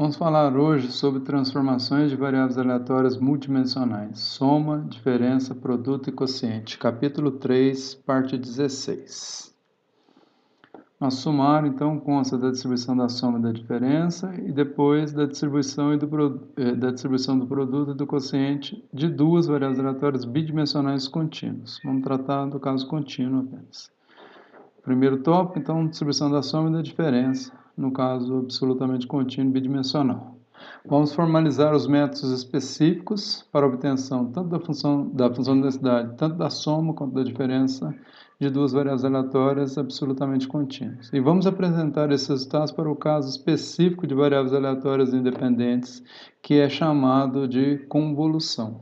Vamos falar hoje sobre transformações de variáveis aleatórias multidimensionais, soma, diferença, produto e quociente, capítulo 3, parte 16. Nosso sumário, então, consta da distribuição da soma e da diferença e depois da distribuição do produto e do quociente de duas variáveis aleatórias bidimensionais contínuas. Vamos tratar do caso contínuo apenas. Primeiro tópico, então, distribuição da soma e da diferença, no caso absolutamente contínuo bidimensional. Vamos formalizar os métodos específicos para a obtenção tanto da função de densidade, tanto da soma quanto da diferença de duas variáveis aleatórias absolutamente contínuas. E vamos apresentar esses resultados para o caso específico de variáveis aleatórias independentes, que é chamado de convolução.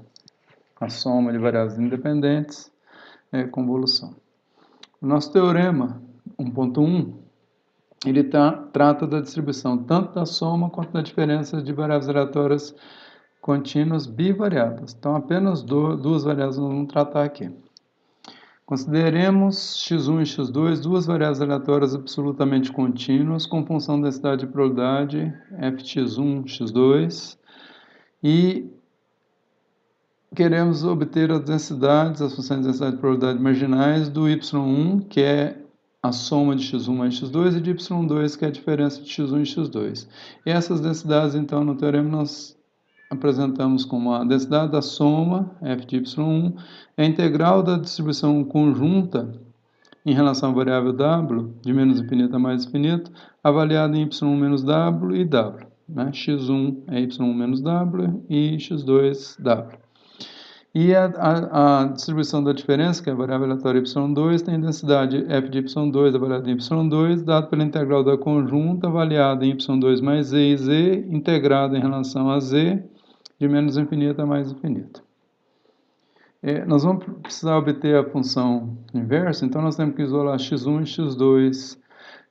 A soma de variáveis independentes é convolução. O nosso teorema 1.1, ele trata da distribuição tanto da soma quanto da diferença de variáveis aleatórias contínuas bivariadas. Então, apenas duas variáveis nós vamos tratar aqui. Consideremos x1 e x2 duas variáveis aleatórias absolutamente contínuas com função de densidade e probabilidade fx1, x2 e queremos obter as densidades, as funções de densidade e probabilidade marginais do y1, que é a soma de x1 mais x2, e de y2, que é a diferença de x1 e x2. E essas densidades, então, no teorema, nós apresentamos como a densidade da soma, f de y1, é a integral da distribuição conjunta em relação à variável w, de menos infinito a mais infinito, avaliada em y1 menos w e w. Né? x1 é y1 menos w e x2, w. E a distribuição da diferença, que é a variável aleatória y2, tem densidade f de y2 avaliada em y2, dado pela integral da conjunta avaliada em y2 mais z e z, integrada em relação a z, de menos infinito a mais infinito. Nós vamos precisar obter a função inversa, então nós temos que isolar x1 e x2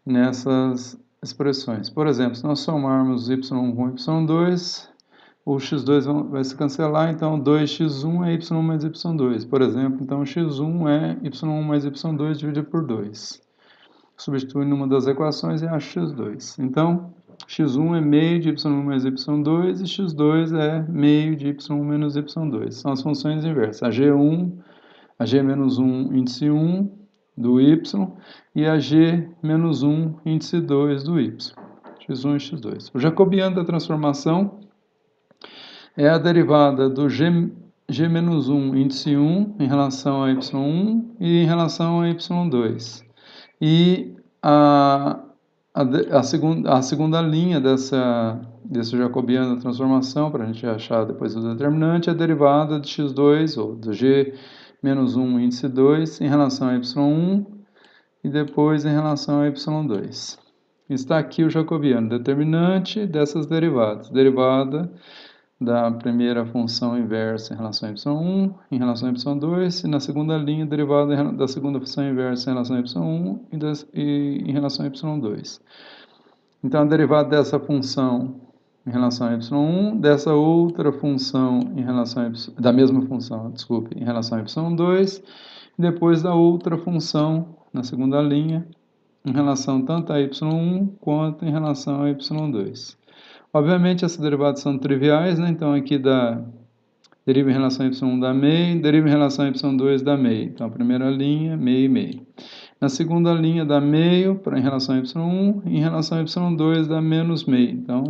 nessas expressões. Por exemplo, se nós somarmos y1 com y2, o x2 vai se cancelar, então 2x1 é y1 mais y2. Por exemplo, então x1 é y1 mais y2 dividido por 2. Substitui numa das equações e acha x2. Então, x1 é meio de y1 mais y2 e x2 é meio de y1 menos y2. São as funções inversas. A g-1 índice 1 do y e a g-1 índice 2 do y. x1 e x2. O jacobiano da transformação é a derivada do g-1 índice 1 em relação a y1 e em relação a y2. E a segunda linha desse jacobiano da transformação, para a gente achar depois o determinante, é a derivada de x2, ou do g-1 índice 2 em relação a y1 e depois em relação a y2. Está aqui o jacobiano, determinante dessas derivadas. Derivada da primeira função inversa em relação a y1, em relação a y2, e na segunda linha, derivada da segunda função inversa em relação a y1 e em relação a y2. Então, a derivada dessa função em relação a y1, dessa outra função em relação a da mesma função, desculpe, em relação a y2, e depois da outra função na segunda linha em relação tanto a y1 quanto em relação a y2. Obviamente, essas derivadas são triviais, né? Então, aqui deriva em relação a y1 dá meio, deriva em relação a y2 dá meio. Então, a primeira linha, meio e meio. Na segunda linha dá meio em relação a y1, e em relação a y2 dá menos meio. Então,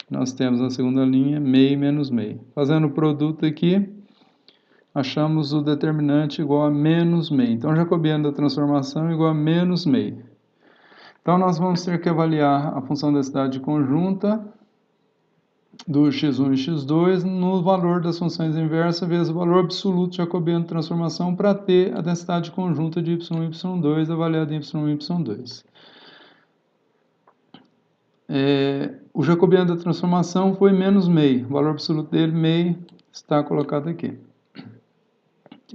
nós temos na segunda linha meio e menos meio. Fazendo o produto aqui, achamos o determinante igual a menos meio. Então, o jacobiano da transformação é igual a menos meio. Então, nós vamos ter que avaliar a função de densidade conjunta do x1 e x2 no valor das funções inversas vezes o valor absoluto jacobiano de transformação para ter a densidade conjunta de y1 e y2 avaliada em y1 e y2. O jacobiano da transformação foi menos meio. O valor absoluto dele, meio, está colocado aqui.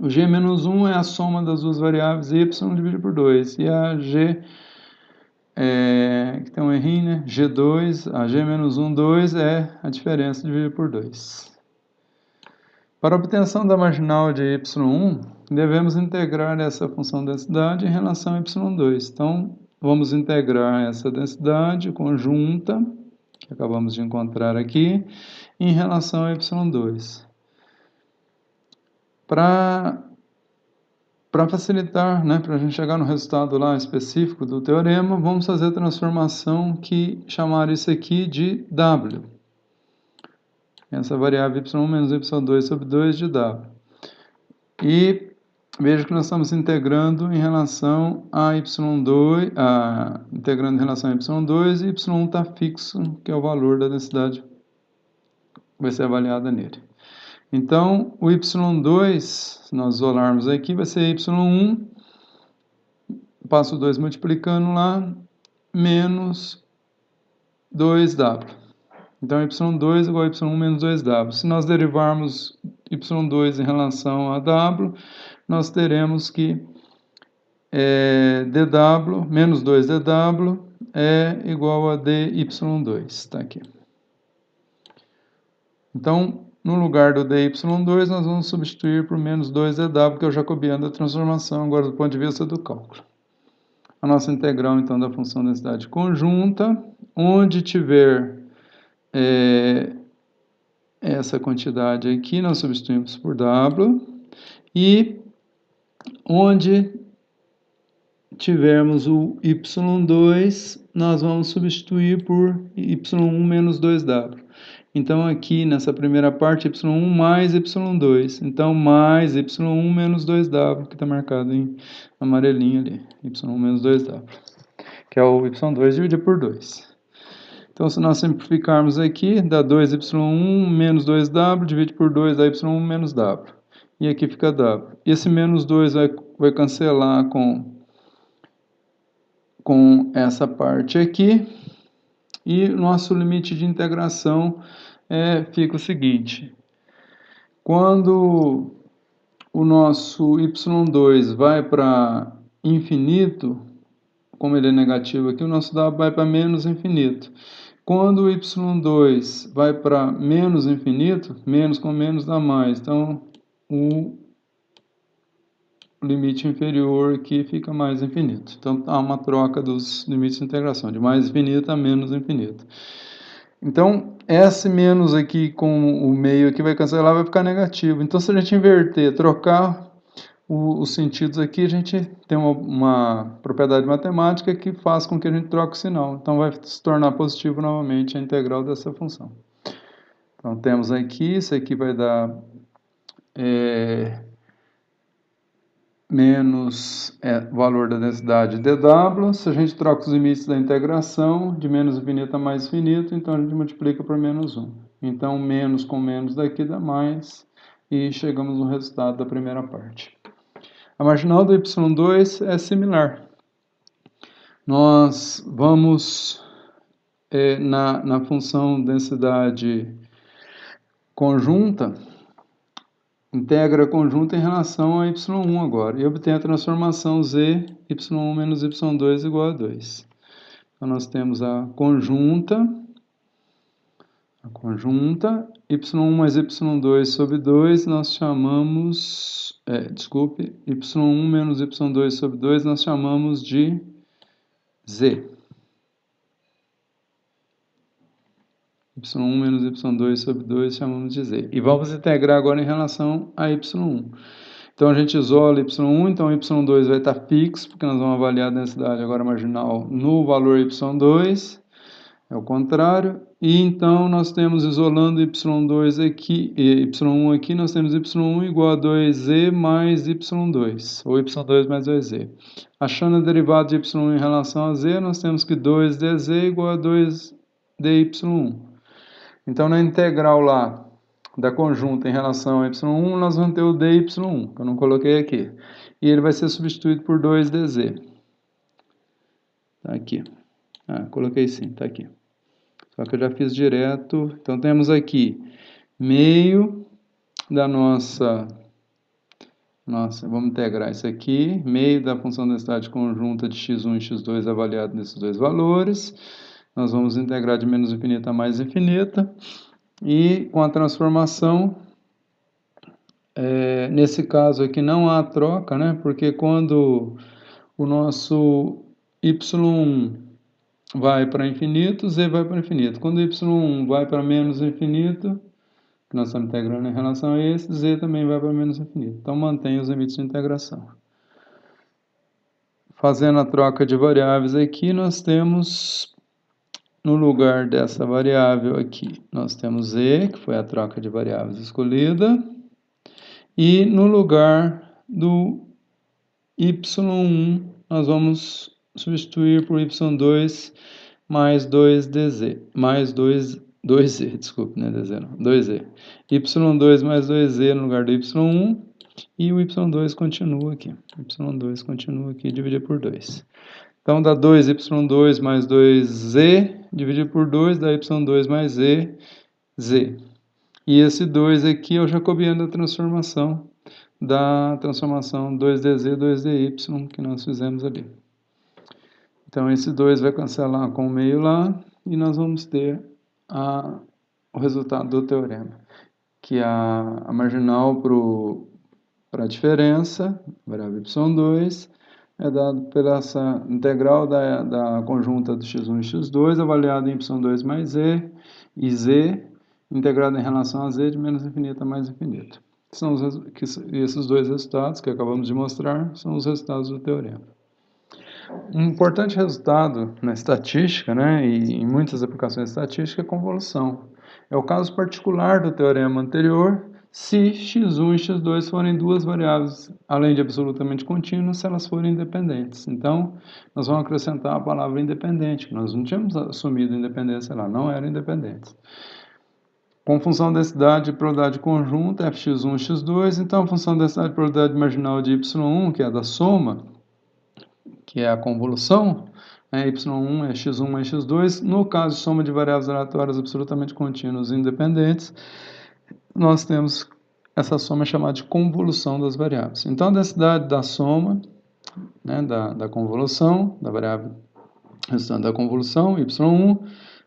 O g-1 é a soma das duas variáveis y dividido por 2. E a g... que tem um errinho, né? G2, a g-1, 2 é a diferença dividida por 2. Para a obtenção da marginal de y1, devemos integrar essa função densidade em relação a y2. Então, vamos integrar essa densidade conjunta que acabamos de encontrar aqui, em relação a y2. Para facilitar, né, para a gente chegar no resultado lá específico do teorema, vamos fazer a transformação que chamar isso aqui de w. Essa variável y1 menos y2 sobre 2 de w. E veja que nós estamos integrando em relação a y2, integrando em relação a y2 e y1 está fixo, que é o valor da densidade que vai ser avaliada nele. Então, o y2, se nós isolarmos aqui, vai ser y1, passo 2 multiplicando lá, menos 2w. Então, y2 igual a y1 menos 2w. Se nós derivarmos y2 em relação a w, nós teremos que dw menos 2dw é igual a dy2. Está aqui. Então, no lugar do dy2, nós vamos substituir por menos 2dw, que é o jacobiano da transformação, agora do ponto de vista do cálculo. A nossa integral, então, da função densidade conjunta, onde tiver essa quantidade aqui, nós substituímos por w, e onde tivermos o y2, nós vamos substituir por y1 menos 2w. Então, aqui nessa primeira parte, y1 mais y2. Então, mais y1 menos 2w, que está marcado em amarelinho ali. y1 menos 2w, que é o y2 dividido por 2. Então, se nós simplificarmos aqui, dá 2y1 menos 2w, divide por 2, dá y1 menos w. E aqui fica w. Esse menos 2 vai cancelar com essa parte aqui. E nosso limite de integração fica o seguinte. Quando o nosso y2 vai para infinito, como ele é negativo aqui, o nosso w vai para menos infinito. Quando o y2 vai para menos infinito, menos com menos dá mais. Então, o limite inferior aqui fica mais infinito. Então, há uma troca dos limites de integração, de mais infinito a menos infinito. Então, esse menos aqui com o meio aqui vai cancelar, vai ficar negativo. Então, se a gente inverter, trocar os sentidos aqui, a gente tem uma propriedade matemática que faz com que a gente troque o sinal. Então, vai se tornar positivo novamente a integral dessa função. Então, temos aqui, isso aqui vai dar menos o valor da densidade dw. Se a gente troca os limites da integração, de menos infinito a mais infinito, então a gente multiplica por menos 1. Então, menos com menos daqui dá mais, e chegamos no resultado da primeira parte. A marginal do y2 é similar. Nós vamos na função densidade conjunta, integra conjunta em relação a y1 agora, e obtém a transformação z, y1 menos y2 igual a 2. Então, nós temos a conjunta, y1 mais y2 sobre 2, nós chamamos, y1 menos y2 sobre 2, nós chamamos de z. y1 menos y2 sobre 2 chamamos de z. E vamos integrar agora em relação a y1. Então, a gente isola y1, então y2 vai estar fixo, porque nós vamos avaliar a densidade agora marginal no valor y2, é o contrário. E então, nós temos, isolando y2 aqui, e y1 aqui, nós temos y1 igual a 2z mais y2, ou y2 mais 2z. Achando a derivada de y1 em relação a z, nós temos que 2dz igual a 2dy1. Então, na integral lá da conjunta em relação a y1, nós vamos ter o dy1, que eu não coloquei aqui. E ele vai ser substituído por 2dz. Tá aqui. Coloquei sim, tá aqui. Só que eu já fiz direto. Então, temos aqui meio da nossa, vamos integrar isso aqui, meio da função da densidade conjunta de x1 e x2 avaliado nesses dois valores. Nós vamos integrar de menos infinita a mais infinita. E com a transformação, nesse caso aqui não há troca, né? Porque quando o nosso y1 vai para infinito, z vai para infinito. Quando y1 vai para menos infinito, que nós estamos integrando em relação a esse, z também vai para menos infinito. Então, mantém os limites de integração. Fazendo a troca de variáveis aqui, nós temos, no lugar dessa variável aqui, nós temos z, que foi a troca de variáveis escolhida, e no lugar do y1, nós vamos substituir por y2 mais 2dz, mais 2z, desculpe, não é dz não, 2z. y2 mais 2z no lugar do y1, e o y2 continua aqui. y2 continua aqui, dividir por 2. Então, dá 2y2 mais 2z, dividir por 2, dá y2 mais z, z. E esse 2 aqui é o jacobiano da transformação 2dz, 2dy, que nós fizemos ali. Então, esse 2 vai cancelar com o meio lá, e nós vamos ter o resultado do teorema, que a marginal para a diferença, variável y2, é dado pela essa integral da conjunta do x1 e x2, avaliada em y2 mais z, e z, integrada em relação a z de menos infinito a mais infinito. Esses dois resultados que acabamos de mostrar são os resultados do teorema. Um importante resultado na estatística, né, e em muitas aplicações estatísticas, é a convolução. É o caso particular do teorema anterior, se x1 e x2 forem duas variáveis, além de absolutamente contínuas, se elas forem independentes. Então, nós vamos acrescentar a palavra independente, que nós não tínhamos assumido independência lá, não eram independentes. Com função de densidade e probabilidade conjunta, fx1 e x2, então a função de densidade e probabilidade marginal de y1, que é a da soma, que é a convolução, y1 é x1 mais x2, no caso de soma de variáveis aleatórias absolutamente contínuas e independentes, nós temos essa soma chamada de convolução das variáveis. Então, a densidade da soma, né, da convolução, da variável resultante da convolução, y1,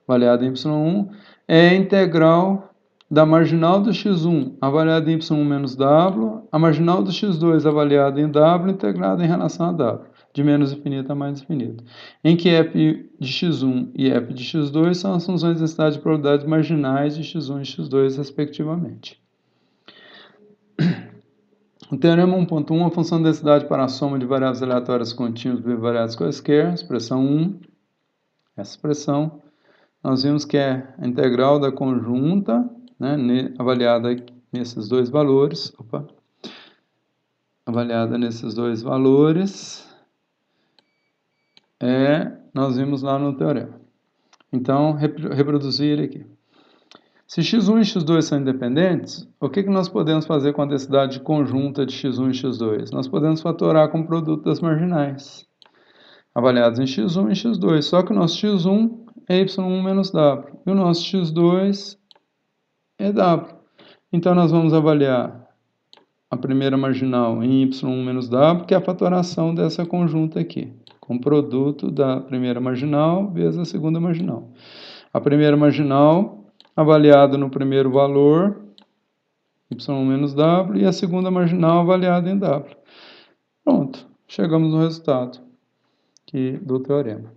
avaliada em y1, é a integral da marginal do x1 avaliada em y1 menos w, a marginal do x2 avaliada em w, integrada em relação a w, de menos infinito a mais infinito, em que f de x1 e f de x2 são as funções de densidade e probabilidade marginais de x1 e x2, respectivamente. O teorema 1.1, a função de densidade para a soma de variáveis aleatórias contínuas bivariadas quaisquer, expressão 1, essa expressão, nós vimos que é a integral da conjunta, né, avaliada nesses dois valores, avaliada nesses dois valores, nós vimos lá no teorema. Então, reproduzir ele aqui. Se x1 e x2 são independentes, o que nós podemos fazer com a densidade conjunta de x1 e x2? Nós podemos fatorar com o produto das marginais, avaliados em x1 e x2, só que o nosso x1 é y1 menos w, e o nosso x2 é w. Então, nós vamos avaliar a primeira marginal em y1 menos w, que é a fatoração dessa conjunta aqui, com o produto da primeira marginal vezes a segunda marginal. A primeira marginal avaliada no primeiro valor, y1 menos w, e a segunda marginal avaliada em w. Pronto, chegamos no resultado do teorema.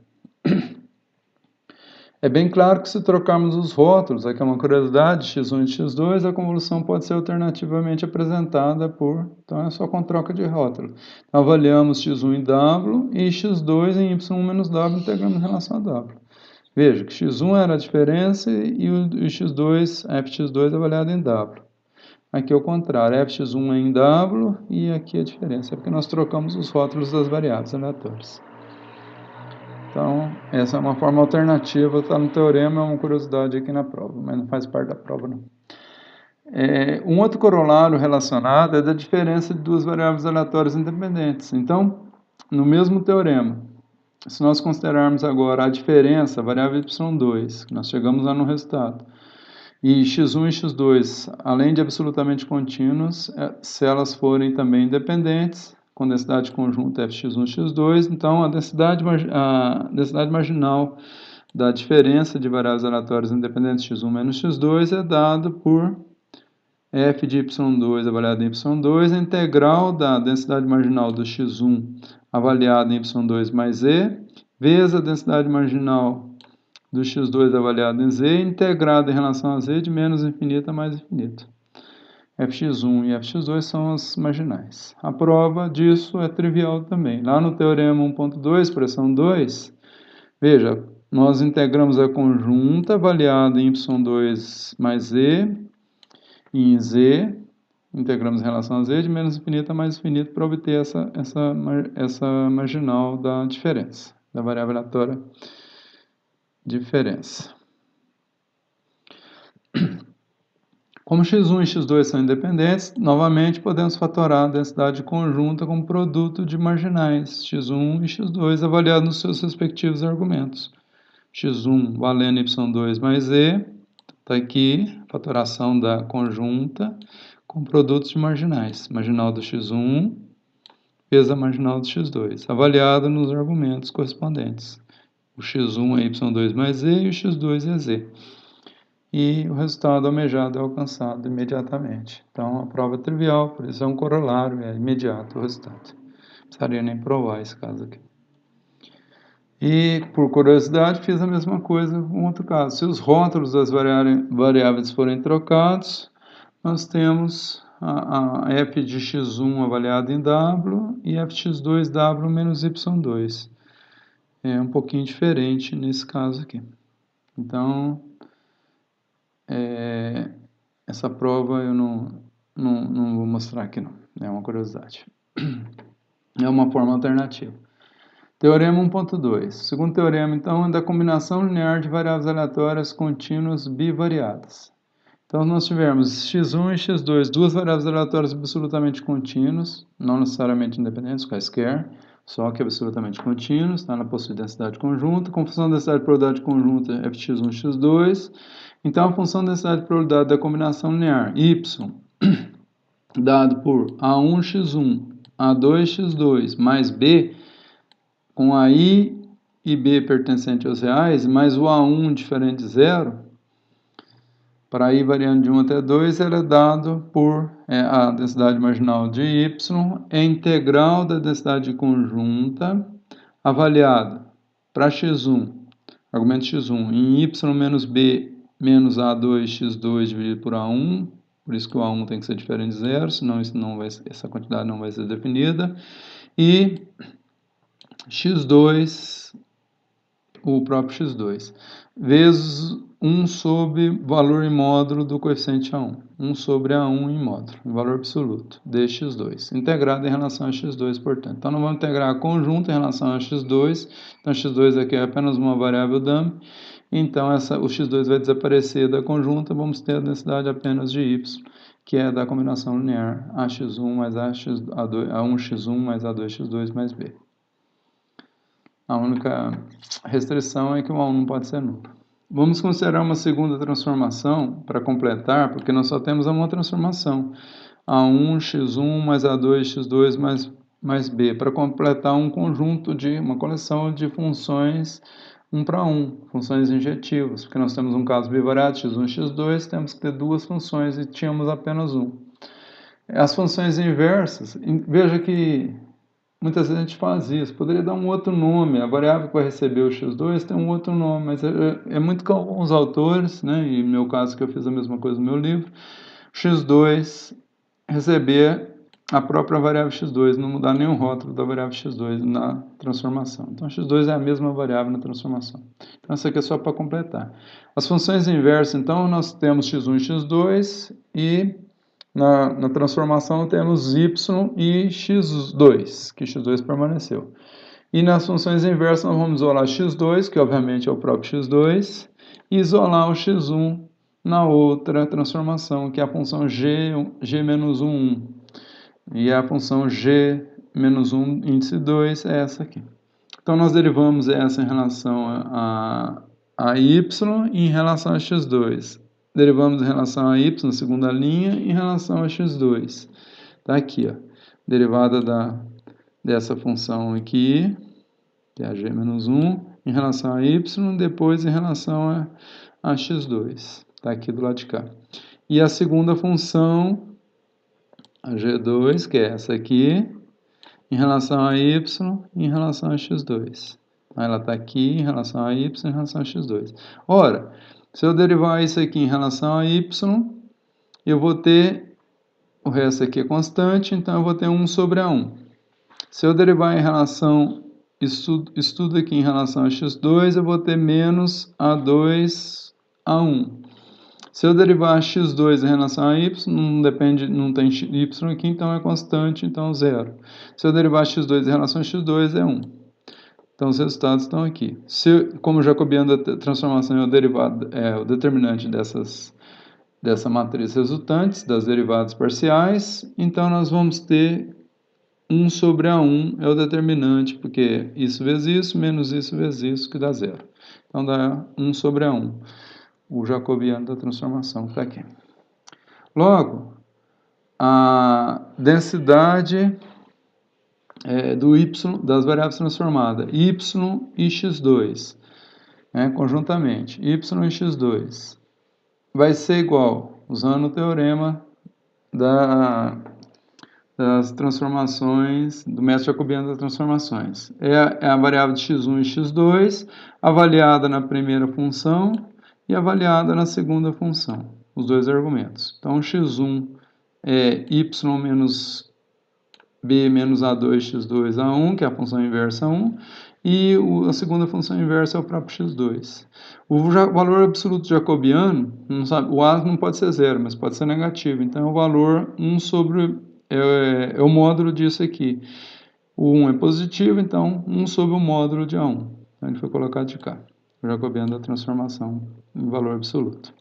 É bem claro que se trocarmos os rótulos, aqui é uma curiosidade, x1 e x2, a convolução pode ser alternativamente apresentada então é só com troca de rótulo. Então, avaliamos x1 em w e x2 em y1 menos w, integrando em relação a w. Veja que x1 era a diferença e o x2, fx2 avaliado em w. Aqui é o contrário, fx1 é em w e aqui a diferença, é porque nós trocamos os rótulos das variáveis aleatórias. Então, essa é uma forma alternativa, está no teorema, é uma curiosidade aqui na prova, mas não faz parte da prova não. Um outro corolário relacionado é da diferença de duas variáveis aleatórias independentes. Então, no mesmo teorema, se nós considerarmos agora a diferença, a variável y2, que nós chegamos lá no resultado, e x1 e x2, além de absolutamente contínuos, se elas forem também independentes, com densidade conjunta fx1 e x2, então a densidade marginal da diferença de variáveis aleatórias independentes x1 menos x2 é dado por f de y2 avaliado em y2, a integral da densidade marginal do x1 avaliado em y2 mais z, vezes a densidade marginal do x2 avaliado em z, integrado em relação a z de menos infinito a mais infinito. fx1 e fx2 são as marginais. A prova disso é trivial também. Lá no teorema 1.2, expressão 2, veja, nós integramos a conjunta avaliada em y2 mais z, e em z, integramos em relação a z de menos infinito a mais infinito para obter essa marginal da diferença, da variável aleatória diferença. Como x1 e x2 são independentes, novamente podemos fatorar a densidade conjunta como produto de marginais x1 e x2 avaliados nos seus respectivos argumentos. x1 valendo y2 mais z, está aqui, fatoração da conjunta com produtos de marginais. Marginal do x1 vezes a marginal do x2, avaliado nos argumentos correspondentes. O x1 é y2 mais z e o x2 é z. E o resultado almejado é alcançado imediatamente. Então, a prova é trivial, por isso é um corolário, é imediato o resultado. Não precisaria nem provar esse caso aqui. E, por curiosidade, fiz a mesma coisa com outro caso. Se os rótulos das variáveis forem trocados, nós temos a f de x1 avaliada em w e f de x2 w menos y2. É um pouquinho diferente nesse caso aqui. Então, essa prova eu não vou mostrar aqui não, é uma curiosidade. É uma forma alternativa. Teorema 1.2. O segundo teorema, então, é da combinação linear de variáveis aleatórias contínuas bivariadas. Então, nós tivemos x1 e x2, duas variáveis aleatórias absolutamente contínuas, não necessariamente independentes, quaisquer, só que absolutamente contínuos, tá? Ela possui densidade conjunta, com função da densidade de probabilidade conjunta fx1 e x2. Então, a função da densidade de probabilidade da combinação linear y, dado por a1x1, a2x2 mais b, com a i e b pertencente aos reais, mais o a1 diferente de zero, para i variando de 1 até 2, ela é dado por a densidade marginal de y, é integral da densidade conjunta, avaliada para x1, argumento x1, em y menos b menos a2x2 dividido por a1, por isso que o a1 tem que ser diferente de zero, senão essa quantidade não vai ser definida, e x2, o próprio x2, vezes 1 sobre valor em módulo do coeficiente A1. 1 sobre A1 em módulo, valor absoluto, de x2, integrado em relação a x2, portanto. Então, nós vamos integrar a conjunta em relação a x2, então x2 aqui é apenas uma variável dump, então o x2 vai desaparecer da conjunta, vamos ter a densidade apenas de y, que é da combinação linear ax1 mais a1x1 mais a2x2 mais b. A única restrição é que o A1 não pode ser nulo. Vamos considerar uma segunda transformação para completar, porque nós só temos uma transformação. A1x1 mais A2x2 mais b, para completar um conjunto uma coleção de funções 1 para 1, funções injetivas, porque nós temos um caso bivariado, x1 e x2, temos que ter duas funções e tínhamos apenas um. As funções inversas, veja que muitas vezes a gente faz isso. Poderia dar um outro nome. A variável que vai receber o x2 tem um outro nome, mas é muito comum os autores, né, e no meu caso que eu fiz a mesma coisa no meu livro, x2 receber a própria variável x2, não mudar nenhum rótulo da variável x2 na transformação. Então, x2 é a mesma variável na transformação. Então, isso aqui é só para completar. As funções inversas, então, nós temos x1 e x2 e na transformação temos y e x2, que x2 permaneceu. E nas funções inversas nós vamos isolar x2, que obviamente é o próprio x2, e isolar o x1 na outra transformação, que é a função g-1, e a função g-1 índice 2 é essa aqui. Então nós derivamos essa em relação a y e em relação a x2. Derivamos em relação a y na segunda linha e em relação a x2. Está aqui, ó, derivada dessa função aqui, que é a g-1, em relação a y, depois em relação a x2. Está aqui do lado de cá. E a segunda função, a g2, que é essa aqui, em relação a y e em relação a x2. Ela está aqui em relação a y em relação a x2. Ora, se eu derivar isso aqui em relação a y, eu vou ter, o resto aqui é constante, então eu vou ter 1 sobre a1. Se eu derivar em relação, isso tudo aqui em relação a x2, eu vou ter menos a2 a1. Se eu derivar x2 em relação a y, não tem y aqui, então é constante, então 0. Se eu derivar x2 em relação a x2, é 1. Então, os resultados estão aqui. Como o jacobiano da transformação é o derivado, o determinante dessa matriz resultantes, das derivadas parciais, então nós vamos ter 1 sobre A1 é o determinante, porque isso vezes isso, menos isso vezes isso, que dá 0. Então, dá 1 sobre A1, o jacobiano da transformação que está aqui. Logo, a densidade do y, das variáveis transformadas, y e x2, conjuntamente, y e x2, vai ser igual, usando o teorema das transformações, do método jacobiano das transformações. É a variável de x1 e x2, avaliada na primeira função e avaliada na segunda função, os dois argumentos. Então, x1 é y menos b menos a2 x2 a1, que é a função inversa 1, e a segunda função inversa é o próprio x2. O valor absoluto jacobiano, o a não pode ser zero, mas pode ser negativo, então é o valor 1 sobre, é o módulo disso aqui. O 1 é positivo, então 1 sobre o módulo de A1. Então ele foi colocado de cá, o jacobiano da transformação em valor absoluto.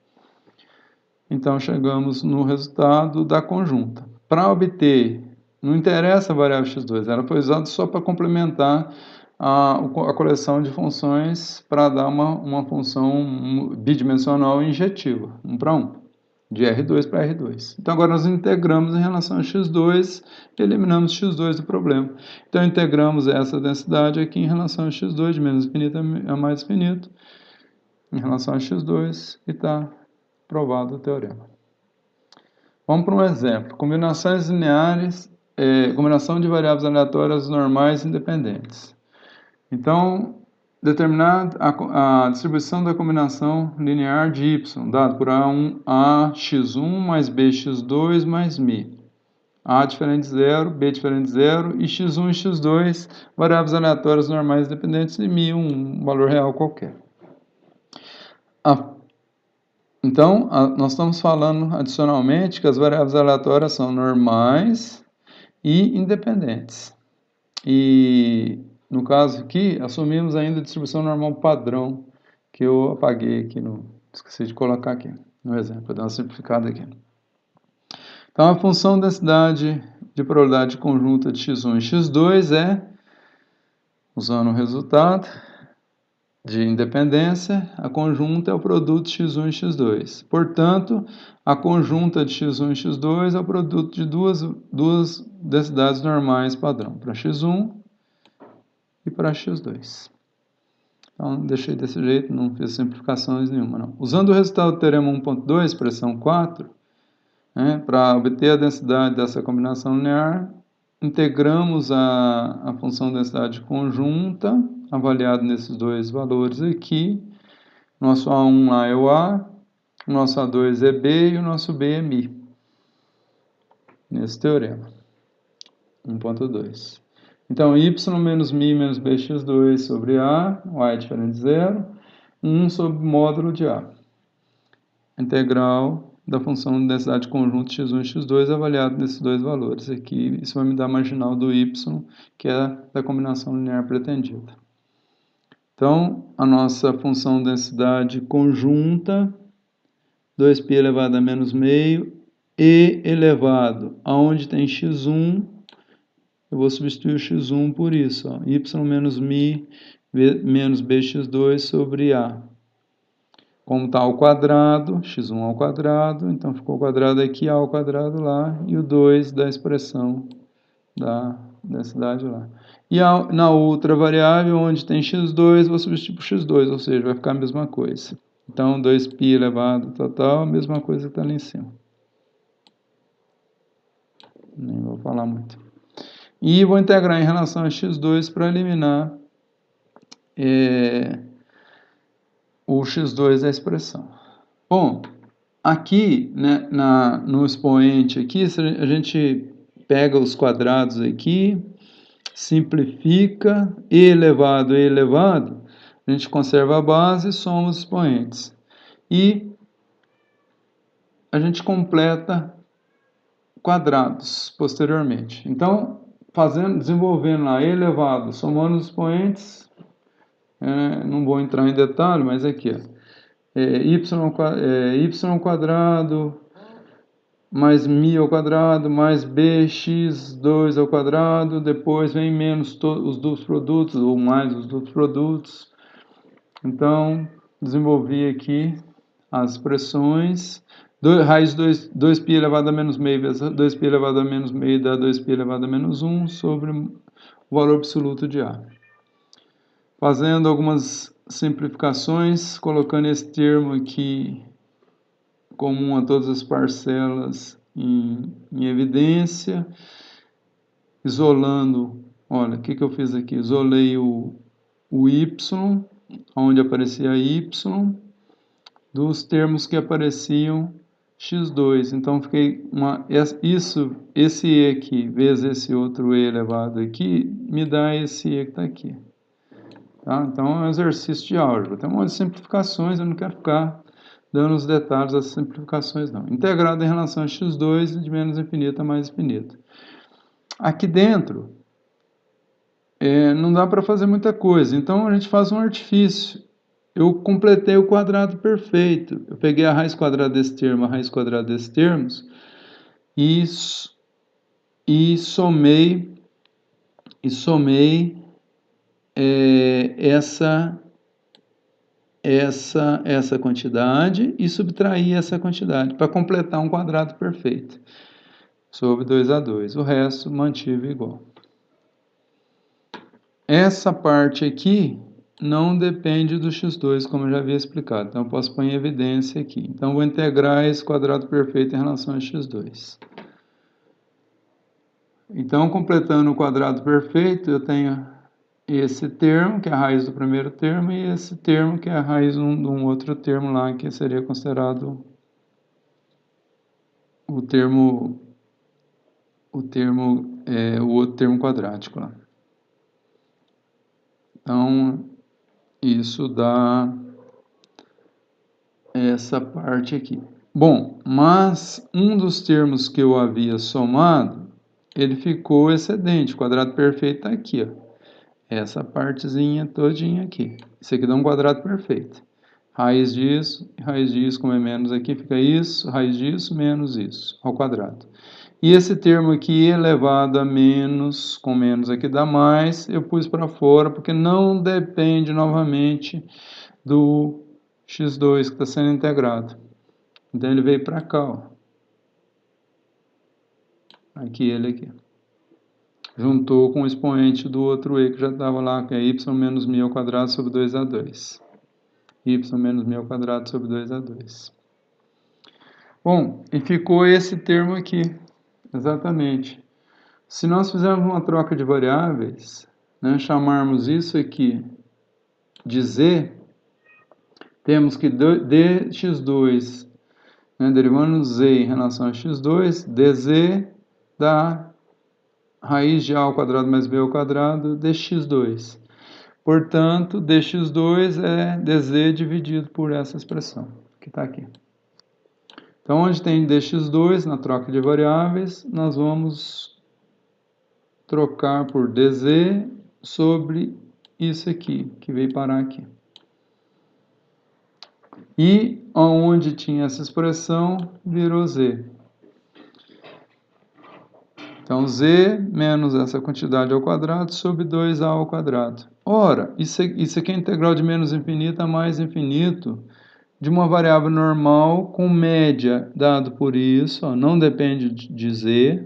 Então chegamos no resultado da conjunta. Para obter, não interessa a variável x2, ela foi usada só para complementar a coleção de funções para dar uma função bidimensional injetiva, 1 para 1, de R2 para R2. Então agora nós integramos em relação a x2 e eliminamos x2 do problema. Então integramos essa densidade aqui em relação a x2, de menos infinito a mais infinito, em relação a x2, e está provado o teorema. Vamos para um exemplo. Combinações lineares, combinação de variáveis aleatórias normais independentes. Então, determinar a distribuição da combinação linear de y, dado por ax1 mais bx2 mais μ. A diferente de 0, B diferente de 0, e x1 e x2, variáveis aleatórias normais independentes, e μ, um valor real qualquer. Então, nós estamos falando adicionalmente que as variáveis aleatórias são normais e independentes. E, no caso aqui, assumimos ainda a distribuição normal padrão, que eu apaguei aqui, esqueci de colocar aqui no exemplo, para dar uma simplificada aqui. Então, a função densidade de probabilidade conjunta de x1 e x2 é, usando o resultado de independência, a conjunta é o produto x1 e x2. Portanto, a conjunta de x1 e x2 é o produto de duas densidades normais padrão, para x1 e para x2. Então, deixei desse jeito, não fiz simplificações nenhuma, não. Usando o resultado do teorema 1.2, expressão 4, para obter a densidade dessa combinação linear, integramos a função densidade conjunta, avaliado nesses dois valores aqui. Nosso A1 lá é o A, o nosso A2 é B e o nosso B é μ. Nesse teorema. 1.2. Então, y menos μ menos bx2 sobre A, o A é diferente de 0, 1 sobre módulo de A. Integral da função de densidade conjunta x1 e x2 avaliado nesses dois valores aqui. Isso vai me dar a marginal do y, que é da combinação linear pretendida. Então, a nossa função densidade conjunta, 2π elevado a menos meio, e elevado, aonde tem x1, eu vou substituir o x1 por isso, ó, y menos μ menos bx2 sobre A. Como está ao quadrado, x1 ao quadrado, então ficou o quadrado aqui, A ao quadrado lá, e o 2 da expressão da densidade lá. E na outra variável, onde tem x2, vou substituir por x2, ou seja, vai ficar a mesma coisa. Então, 2π elevado total, a mesma coisa que está ali em cima. Nem vou falar muito. E vou integrar em relação a x2 para eliminar o x2 da expressão. Bom, aqui, né, no expoente aqui, a gente pega os quadrados aqui, simplifica, e elevado, a gente conserva a base e soma os expoentes. E a gente completa quadrados posteriormente. Então, desenvolvendo lá e elevado, somando os expoentes, não vou entrar em detalhe, mas aqui, ó. Y quadrado mais mi ao quadrado mais bx2 ao quadrado, depois vem menos os duplos produtos ou mais os duplos produtos. Então, desenvolvi aqui as expressões. Raiz 2π elevado a menos meio vezes 2π elevado a menos meio dá 2π elevado a menos 1 sobre o valor absoluto de A. Fazendo algumas simplificações, colocando esse termo aqui comum a todas as parcelas em evidência, isolando, olha, o que eu fiz aqui? Isolei o y, onde aparecia y, dos termos que apareciam x2. Então, fiquei esse e aqui, vezes esse outro e elevado aqui, me dá esse e que está aqui. Tá? Então, é um exercício de álgebra. Tem um monte de simplificações, eu não quero ficar dando os detalhes das simplificações, não. Integrado em relação a x2, de menos infinito a mais infinito. Aqui dentro, não dá para fazer muita coisa. Então, a gente faz um artifício. Eu completei o quadrado perfeito. Eu peguei a raiz quadrada desse termo, a raiz quadrada desses termos, e somei essa quantidade e subtrair essa quantidade para completar um quadrado perfeito sobre 2a2. O resto mantive igual. Essa parte aqui não depende do x2, como eu já havia explicado. Então, eu posso pôr em evidência aqui. Então, vou integrar esse quadrado perfeito em relação a x2. Então, completando o quadrado perfeito, eu tenho esse termo, que é a raiz do primeiro termo, e esse termo, que é a raiz de um outro termo lá, que seria considerado o outro termo quadrático lá. Então, isso dá essa parte aqui. Bom, mas um dos termos que eu havia somado, ele ficou excedente. O quadrado perfeito está aqui, ó. Essa partezinha todinha aqui. Isso aqui dá um quadrado perfeito. Raiz disso, como é menos aqui, fica isso, raiz disso, menos isso, ao quadrado. E esse termo aqui, elevado a menos, com menos aqui dá mais, eu pus para fora, porque não depende, novamente, do x2 que está sendo integrado. Então, ele veio para cá, ó. Aqui, ele aqui. Juntou com o expoente do outro e que já estava lá, que é y menos μ ao quadrado sobre 2a2. Y menos μ ao quadrado sobre 2a2. Bom, e ficou esse termo aqui, exatamente. Se nós fizermos uma troca de variáveis, né, chamarmos isso aqui de z, temos que dx2, né, derivando z em relação a x2, dz dá raiz de a ao quadrado mais b ao quadrado dx2. Portanto, dx2 é dz dividido por essa expressão, que está aqui. Então, onde tem dx2 na troca de variáveis, nós vamos trocar por dz sobre isso aqui, que veio parar aqui. E onde tinha essa expressão, virou z. Então, z menos essa quantidade ao quadrado sobre 2a ao quadrado. Ora, isso aqui é integral de menos infinito a mais infinito de uma variável normal com média dado por isso, ó, não depende de z,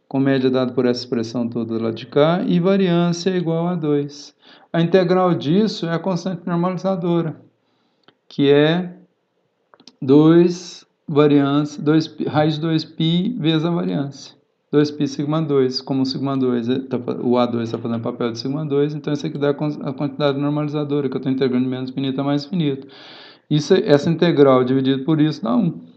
com média dado por essa expressão toda lá de cá, e variância é igual a 2. A integral disso é a constante normalizadora, que é 2 raiz de 2π vezes a variância. 2π sigma 2, como o sigma 2, o A2 está fazendo papel de sigma 2, então isso aqui dá a quantidade normalizadora, que eu estou integrando de menos finito a mais finito. Essa integral dividido por isso dá 1.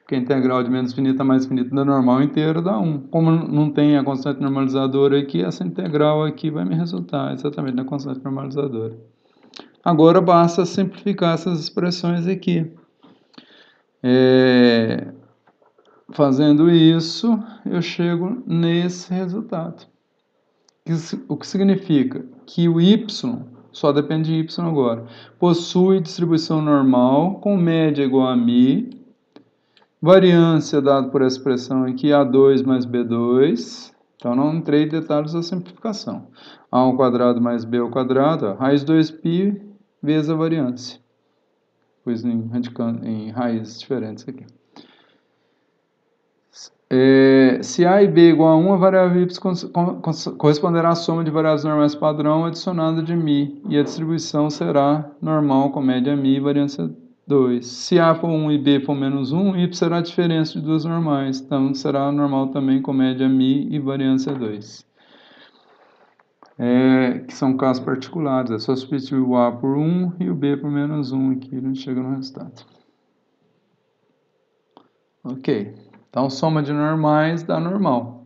Porque a integral de menos finito a mais finito da normal inteira dá 1. Como não tem a constante normalizadora aqui, essa integral aqui vai me resultar exatamente na constante normalizadora. Agora basta simplificar essas expressões aqui. Fazendo isso, eu chego nesse resultado. O que significa que o y, só depende de y agora, possui distribuição normal com média igual a μ, variância dado por essa expressão aqui, A2 mais B2, então não entrei em detalhes da simplificação. A ao quadrado mais B ao quadrado, raiz 2π vezes a variância. Pus em raízes diferentes aqui. Se A e B igual a 1, a variável y corresponderá à soma de variáveis normais padrão adicionada de μ, e a distribuição será normal com média μ e variância 2. Se A for 1 e B for menos 1, y será a diferença de duas normais, então será normal também com média μ e variância 2. Que são casos particulares, é só substituir o A por 1 e o B por menos 1 aqui, a gente chega no resultado. Ok. Então, soma de normais dá normal,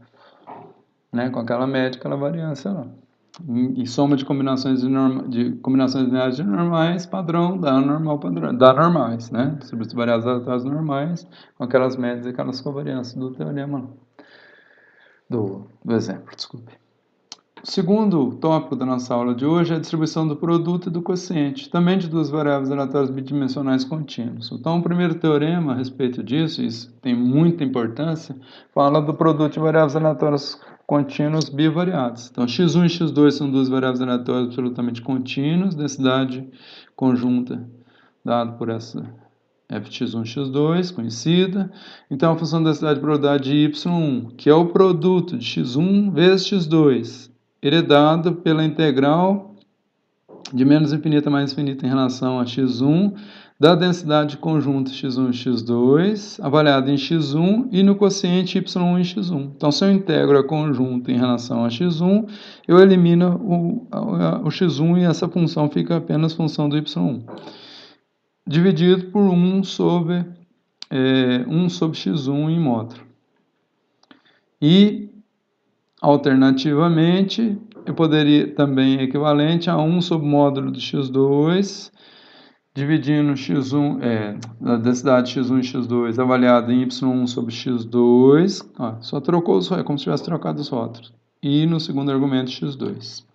né? Com aquela média, aquela variância lá. E soma de combinações lineares de normais, padrão, dá normal padrão, dá normais, né? Distribuição de variáveis aleatórias normais, com aquelas médias e aquelas covariâncias do teorema, do exemplo, desculpe. O segundo tópico da nossa aula de hoje é a distribuição do produto e do quociente, também de duas variáveis aleatórias bidimensionais contínuas. Então, o primeiro teorema a respeito disso, isso tem muita importância, fala do produto de variáveis aleatórias contínuas bivariadas. Então, x1 e x2 são duas variáveis aleatórias absolutamente contínuas, densidade conjunta dada por essa fx1 x2, conhecida. Então, a função da densidade de probabilidade de y1, que é o produto de x1 vezes x2, heredado pela integral de menos infinita a mais infinita em relação a x1 da densidade conjunta x1 e x2, avaliada em x1 e no quociente y1 e x1. Então, se eu integro a conjunta em relação a x1, eu elimino o x1 e essa função fica apenas função do y1, dividido por 1 sobre x1 em módulo. E alternativamente, eu poderia também equivalente a 1 sobre o módulo de x2, dividindo x1, a densidade x1 e x2 avaliada em y1 sobre x2, só trocou é como se tivesse trocado os rótulos, e no segundo argumento x2.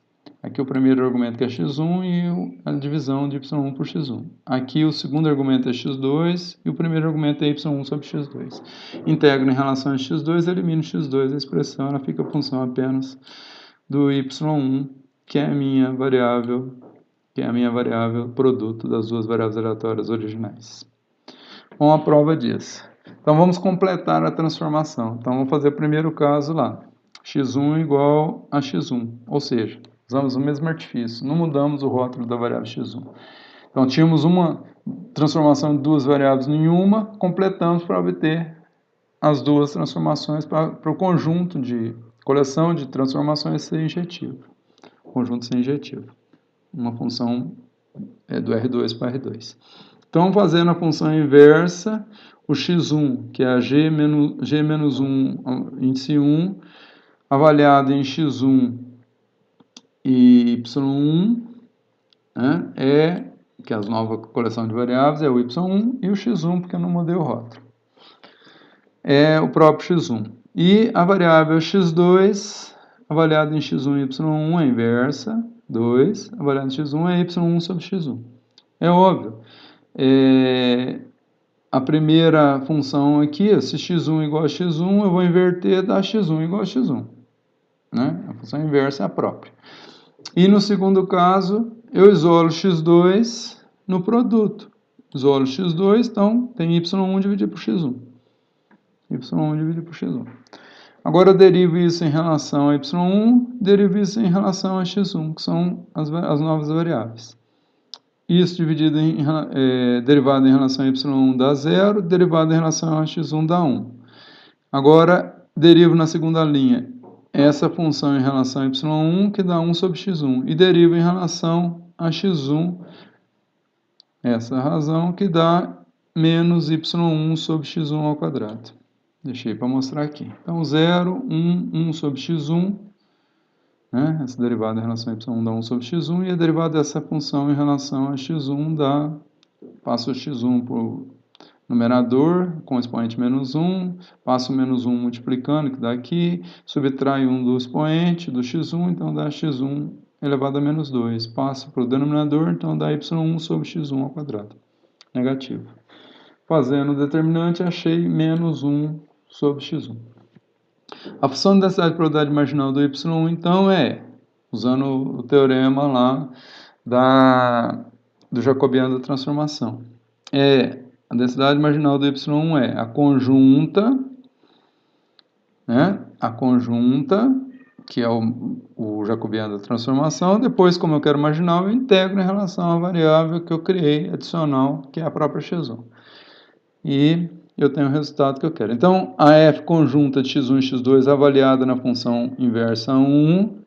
Aqui o primeiro argumento que é x1 e a divisão de y1 por x1. Aqui o segundo argumento é x2 e o primeiro argumento é y1 sobre x2. Integro em relação a x2, elimino x2, a expressão ela fica função apenas do y1, que é a minha variável produto das duas variáveis aleatórias originais. Bom, a prova disso. Então vamos completar a transformação. Então vamos fazer o primeiro caso lá. x1 igual a x1, ou seja, usamos o mesmo artifício, não mudamos o rótulo da variável x1. Então, tínhamos uma transformação de duas variáveis em uma, completamos para obter as duas transformações para o conjunto de coleção de transformações ser injetivo. Conjunto ser injetivo. Uma função do R2 para R2. Então, fazendo a função inversa, o x1, que é a g-1, índice 1, avaliado em x1 e y1, né, que é a nova coleção de variáveis, é o y1 e o x1, porque eu não mudei o rótulo. É o próprio x1. E a variável x2, avaliada em x1 e y1, é inversa, 2, avaliada em x1 é y1 sobre x1. É óbvio. A primeira função aqui, se x1 igual a x1, eu vou inverter da x1 igual a x1. Né? A função inversa é a própria. E no segundo caso, eu isolo x2 no produto. Isolo x2, então tem y1 dividido por x1. y1 dividido por x1. Agora eu derivo isso em relação a y1, derivo isso em relação a x1, que são as novas variáveis. Isso dividido derivado em relação a y1 dá 0, derivado em relação a x1 dá 1. Agora, derivo na segunda linha essa função em relação a y1, que dá 1 sobre x1, e derivo em relação a x1, essa razão, que dá menos y1 sobre x1 ao quadrado. Deixei para mostrar aqui. Então, 0, 1 sobre x1, né? Essa derivada em relação a y1 dá 1 sobre x1, e a derivada dessa função em relação a x1 dá, passo o x1 para o numerador, com o expoente menos 1, passo o menos 1 multiplicando, que dá aqui, subtrai 1 do expoente, do x1, então dá x1 elevado a menos 2. Passo para o denominador, então dá y1 sobre x1 ao quadrado. Negativo. Fazendo o determinante, achei menos 1 sobre x1. A função de densidade de probabilidade marginal do y1, então, usando o teorema lá do jacobiano da transformação, a densidade marginal do y1 é a conjunta, né? A conjunta, que é o jacobiano da transformação. Depois, como eu quero marginal, eu integro em relação à variável que eu criei adicional, que é a própria x1. E eu tenho o resultado que eu quero. Então, a f conjunta de x1 e x2 é avaliada na função inversa 1,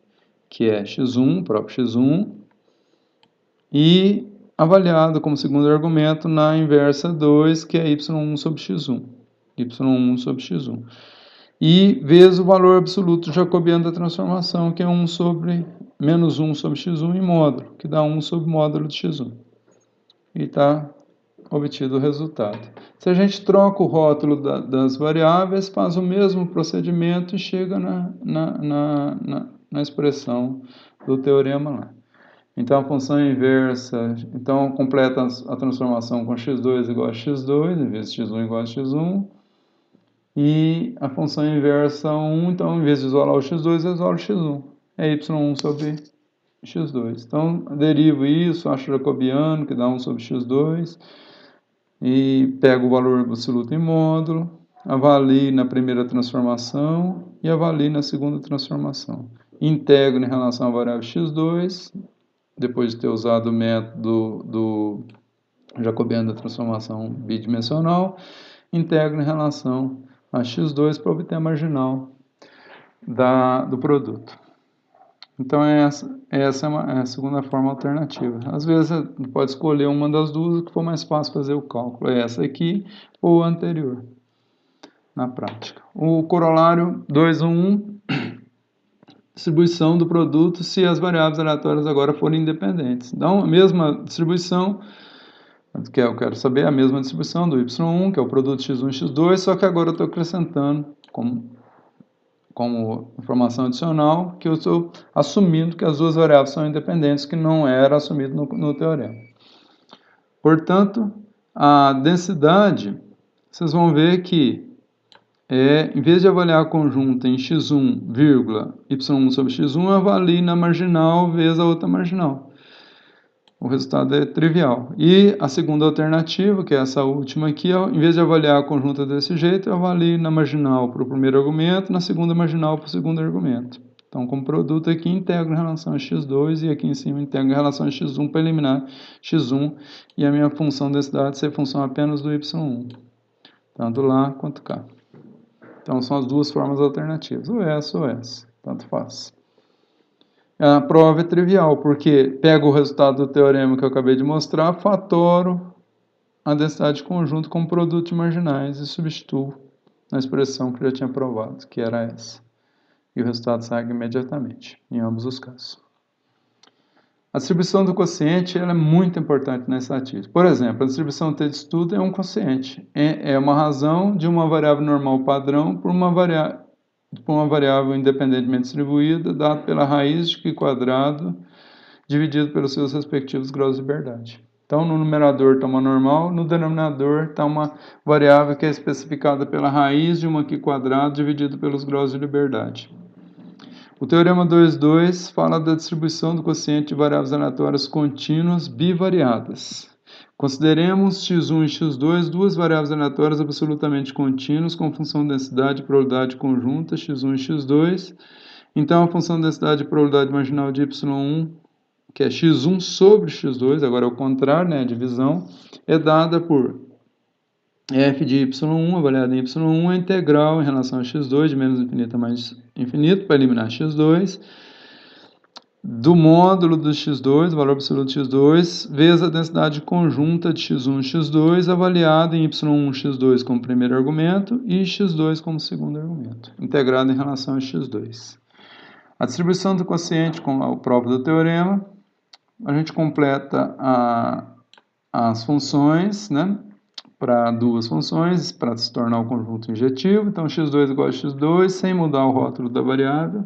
que é x1, próprio x1, e avaliado como segundo argumento na inversa 2, que é y1 sobre x1. y1 sobre x1. E vezes o valor absoluto jacobiano da transformação, que é menos 1 sobre x1 em módulo, que dá 1 sobre módulo de x1. E está obtido o resultado. Se a gente troca o rótulo das variáveis, faz o mesmo procedimento e chega na expressão do teorema lá. Então, a função inversa, então, completa a transformação com x2 igual a x2, em vez de x1 igual a x1. E a função inversa 1, então, em vez de isolar o x2, eu isolo o x1. É y1 sobre x2. Então, derivo isso, acho jacobiano, que dá 1 sobre x2, e pego o valor absoluto em módulo, avalio na primeira transformação e avalio na segunda transformação. Integro em relação à variável x2, depois de ter usado o método do jacobiano da transformação bidimensional, integro em relação a x2 para obter a marginal do produto. Então, essa é a segunda forma alternativa. Às vezes, você pode escolher uma das duas, que for mais fácil fazer o cálculo. É essa aqui ou a anterior, na prática. O corolário 2.1, distribuição do produto se as variáveis aleatórias agora forem independentes. Então, a mesma distribuição, que eu quero saber, a mesma distribuição do y1, que é o produto x1 e x2, só que agora eu estou acrescentando como informação adicional, que eu estou assumindo que as duas variáveis são independentes, que não era assumido no teorema. Portanto, a densidade, vocês vão ver que, em vez de avaliar a conjunta em x1, y1 sobre x1, eu avalio na marginal vezes a outra marginal. O resultado é trivial. E a segunda alternativa, que é essa última aqui, em vez de avaliar a conjunta desse jeito, eu avalio na marginal para o primeiro argumento, na segunda marginal para o segundo argumento. Então, como produto aqui, integro em relação a x2 e aqui em cima integro em relação a x1 para eliminar x1 e a minha função densidade ser função apenas do y1, tanto lá quanto cá. Então, são as duas formas alternativas, ou essa, tanto faz. A prova é trivial, porque pego o resultado do teorema que eu acabei de mostrar, fatoro a densidade de conjunto como produto de marginais e substituo na expressão que eu já tinha provado, que era essa. E o resultado sai imediatamente, em ambos os casos. A distribuição do quociente ela é muito importante na estatística. Por exemplo, a distribuição T de estudo é um quociente. É uma razão de uma variável normal padrão por uma variável independentemente distribuída, dada pela raiz de π quadrado, dividido pelos seus respectivos graus de liberdade. Então, no numerador está uma normal, no denominador está uma variável que é especificada pela raiz de uma π quadrado, dividido pelos graus de liberdade. O teorema 2.2 fala da distribuição do quociente de variáveis aleatórias contínuas bivariadas. Consideremos x1 e x2 duas variáveis aleatórias absolutamente contínuas com função densidade e probabilidade conjunta, x1 e x2. Então, a função densidade e probabilidade marginal de y1, que é x1 sobre x2, agora é o contrário, né, a divisão, é dada por f de y1 avaliado em y1 é integral em relação a x2 de menos infinito a mais infinito para eliminar x2 do módulo do x2, o valor absoluto de x2, vezes a densidade conjunta de x1 e x2 avaliado em y1 x2 como primeiro argumento e x2 como segundo argumento, integrado em relação a x2. A distribuição do quociente com o próprio do teorema, a gente completa as funções, né, para duas funções, para se tornar o conjunto injetivo. Então, x2 igual a x2, sem mudar o rótulo da variável.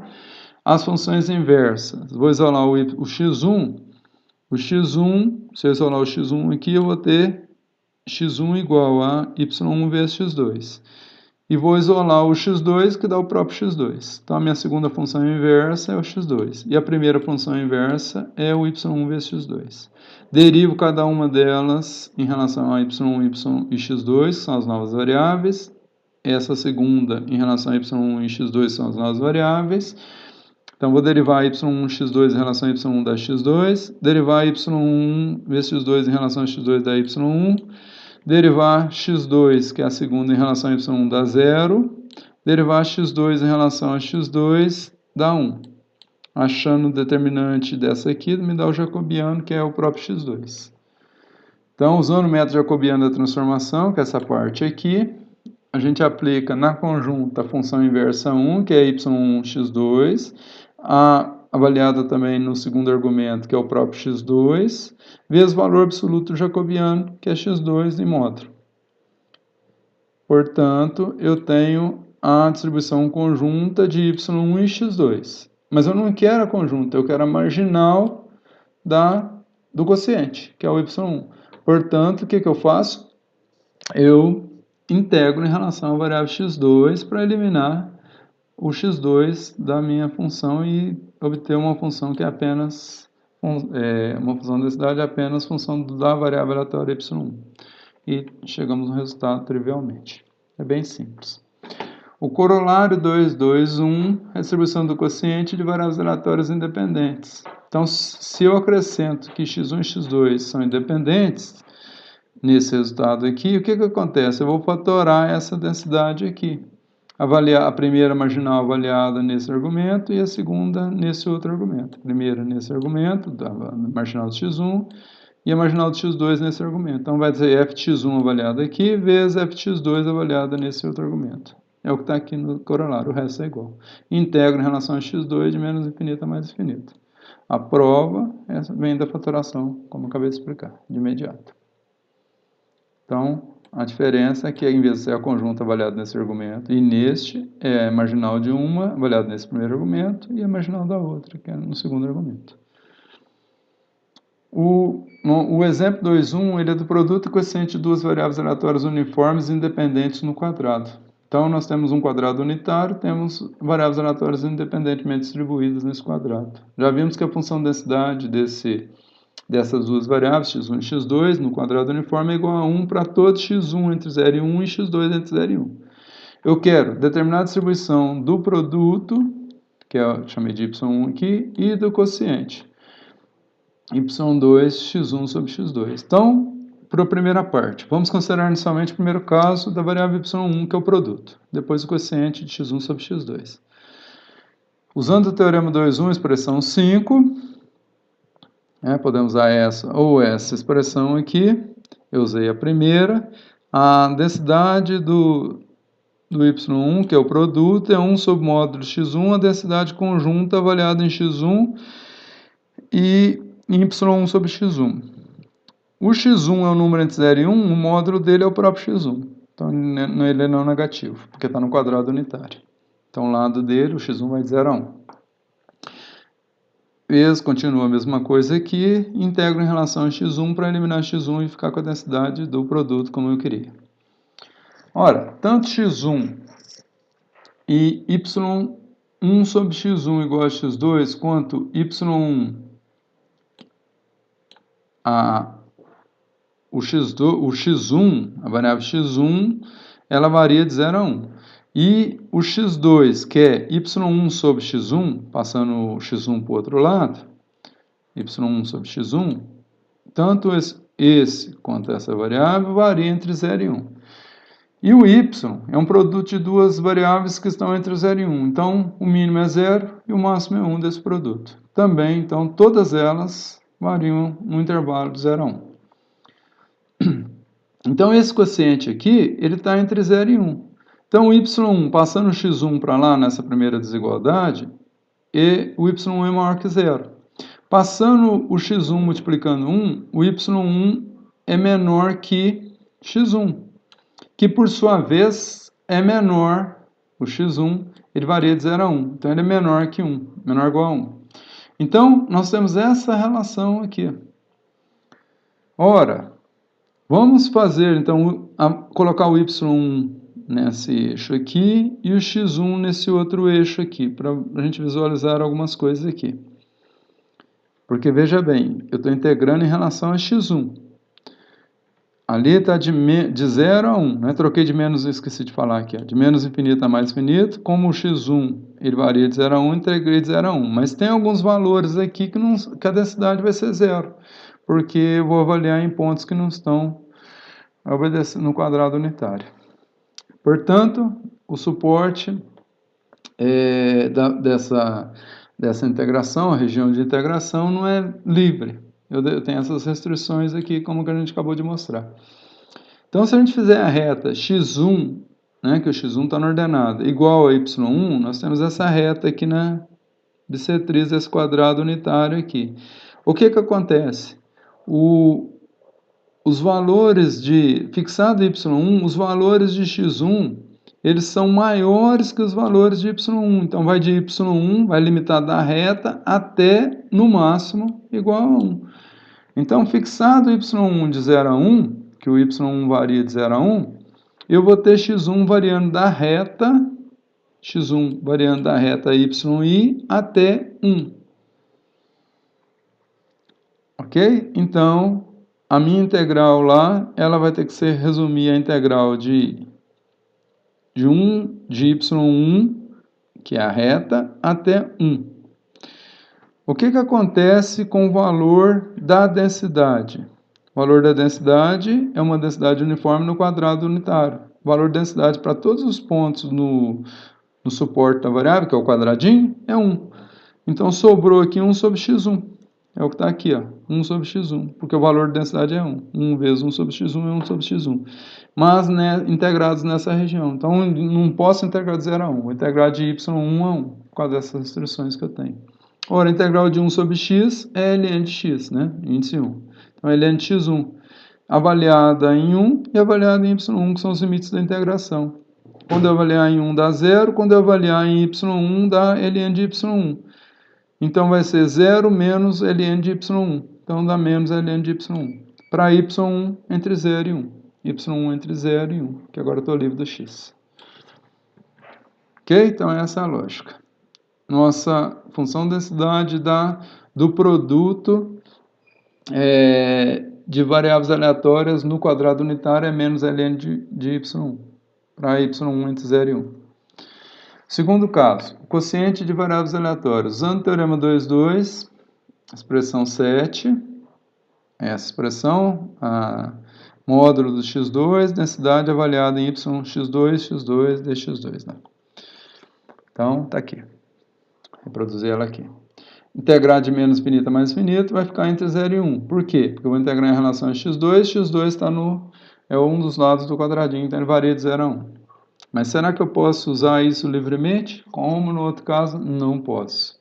As funções inversas, vou isolar o x1, se eu isolar o x1 aqui, eu vou ter x1 igual a y1 vezes x2. E vou isolar o x2, que dá o próprio x2. Então, a minha segunda função inversa é o x2. E a primeira função inversa é o y1 vezes x2. Derivo cada uma delas em relação a y1, y e x2, que são as novas variáveis. Essa segunda em relação a y1 e x2 são as novas variáveis. Então, vou derivar y1 x2 em relação a y1 da x2, derivar y1 vezes x2 em relação a x2 da y1, derivar x2, que é a segunda, em relação a y1 dá 0, derivar x2 em relação a x2 dá 1. Achando o determinante dessa aqui, me dá o jacobiano, que é o próprio x2. Então, usando o método jacobiano da transformação, que é essa parte aqui, a gente aplica na conjunta a função inversa 1, que é y1 x2, avaliada também no segundo argumento, que é o próprio x2, vezes o valor absoluto jacobiano, que é x2 em módulo. Portanto, eu tenho a distribuição conjunta de y1 e x2. Mas eu não quero a conjunta, eu quero a marginal do quociente, que é o y1. Portanto, o que eu faço? Eu integro em relação à variável x2 para eliminar o x2 da minha função e obter uma função que é apenas uma função de densidade apenas função da variável aleatória y1. E chegamos no resultado trivialmente. É bem simples. O corolário 2, 2, 1 é a distribuição do quociente de variáveis aleatórias independentes. Então, se eu acrescento que x1 e x2 são independentes, nesse resultado aqui, o que acontece? Eu vou fatorar essa densidade aqui. Avaliar a primeira marginal avaliada nesse argumento e a segunda nesse outro argumento. A primeira nesse argumento, da marginal de x1, e a marginal de x2 nesse argumento. Então, vai dizer f de x1 avaliada aqui, vezes f de x2 avaliada nesse outro argumento. É o que está aqui no corolário, o resto é igual. Integro em relação a x2 de menos infinito a mais infinito. A prova vem da fatoração, como eu acabei de explicar, de imediato. Então, a diferença é que, em vez de ser a conjunta avaliada nesse argumento, e neste é a marginal de uma avaliada nesse primeiro argumento, e a marginal da outra, que é no segundo argumento. O exemplo 2.1, ele é do produto quociente de duas variáveis aleatórias uniformes independentes no quadrado. Então, nós temos um quadrado unitário, temos variáveis aleatórias independentemente distribuídas nesse quadrado. Já vimos que a função de densidade dessas duas variáveis, x1 e x2, no quadrado uniforme é igual a 1 para todo x1 entre 0 e 1 e x2 entre 0 e 1. Eu quero determinar a distribuição do produto, que eu chamei de y1 aqui, e do quociente, y2, x1 sobre x2. Então, para a primeira parte, vamos considerar inicialmente o primeiro caso da variável y1, que é o produto, depois o quociente de x1 sobre x2. Usando o teorema 2.1, expressão 5, podemos usar essa ou essa expressão aqui. Eu usei a primeira. A densidade do y1, que é o produto, é 1 sobre módulo x1, a densidade conjunta avaliada em x1 e em y1 sobre x1. O x1 é o número entre 0 e 1, o módulo dele é o próprio x1. Então, ele é não negativo, porque está no quadrado unitário. Então, o lado dele, o x1 vai de 0 a 1. Continua a mesma coisa aqui, integro em relação a x1 para eliminar x1 e ficar com a densidade do produto como eu queria. Ora, tanto x1 e y1 sobre x1 igual a x2, quanto y1 o x1, a variável x1, ela varia de 0 a 1. E o x2, que é y1 sobre x1, passando o x1 para o outro lado, y1 sobre x1, tanto esse quanto essa variável varia entre 0 e 1. E o y é um produto de duas variáveis que estão entre 0 e 1. Então, o mínimo é 0 e o máximo é 1 desse produto. Também, então, todas elas variam no intervalo de 0 a 1. Então, esse quociente aqui, ele está entre 0 e 1. Então, o y1, passando o x1 para lá nessa primeira desigualdade, e o y1 é maior que 0. Passando o x1 multiplicando 1, o y1 é menor que x1, que por sua vez é menor, o x1, ele varia de 0 a 1, então ele é menor que 1, menor ou igual a 1. Então, nós temos essa relação aqui. Ora, vamos fazer, então, colocar o y1 nesse eixo aqui e o x1 nesse outro eixo aqui, para a gente visualizar algumas coisas aqui. Porque, veja bem, eu estou integrando em relação a x1. Ali está de 0 a 1, né? Troquei de menos, esqueci de falar aqui, ó. De menos infinito a mais infinito. Como o x1 ele varia de 0 a 1, integrei de 0 a 1. Mas tem alguns valores aqui que a densidade vai ser 0, porque eu vou avaliar em pontos que não estão obedecendo no quadrado unitário. Portanto, o suporte dessa integração, a região de integração, não é livre. Eu tenho essas restrições aqui, como que a gente acabou de mostrar. Então, se a gente fizer a reta x1, né, que o x1 está na ordenada, igual a y1, nós temos essa reta aqui na bissetriz desse quadrado unitário aqui. O que acontece? Os valores fixado y1, os valores de x1, eles são maiores que os valores de y1. Então, vai de y1, vai limitar da reta até, no máximo, igual a 1. Então, fixado y1 de 0 a 1, que o y1 varia de 0 a 1, eu vou ter x1 variando da reta, yi até 1. Ok? Então, a minha integral lá, ela vai ter que resumir a integral de y1, que é a reta, até 1. O que acontece com o valor da densidade? O valor da densidade é uma densidade uniforme no quadrado unitário. O valor da densidade para todos os pontos no suporte da variável, que é o quadradinho, é 1. Então, sobrou aqui 1 sobre x1. É o que está aqui, ó, 1 sobre x1, porque o valor da densidade é 1. 1 vezes 1 sobre x1 é 1 sobre x1. Mas, né, integrados nessa região. Então, não posso integrar de 0 a 1. Vou integrar de y1 a 1, por causa dessas restrições que eu tenho. Ora, a integral de 1 sobre x é ln de x, né? Índice 1. Então, ln de x1 avaliada em 1 e avaliada em y1, que são os limites da integração. Quando eu avaliar em 1 dá 0, quando eu avaliar em y1 dá ln de y1. Então, vai ser 0 menos ln de y1. Então, dá menos ln de y1. Para y1 entre 0 e 1. y1 entre 0 e 1, que agora eu estou livre do x. Ok? Então, essa é a lógica. Nossa função densidade do produto de variáveis aleatórias no quadrado unitário é menos ln de y1, para y1 entre 0 e 1. Segundo caso, o quociente de variáveis aleatórias. Usando o teorema 2,2, expressão 7, essa expressão, módulo do x2, densidade avaliada em y x2 dx2. Né? Então, está aqui. Reproduzir ela aqui. Integrar de menos infinito a mais infinito vai ficar entre 0 e 1. Por quê? Porque eu vou integrar em relação a x2 está é um dos lados do quadradinho, então ele varia de 0 a 1. Mas será que eu posso usar isso livremente? Como no outro caso, não posso.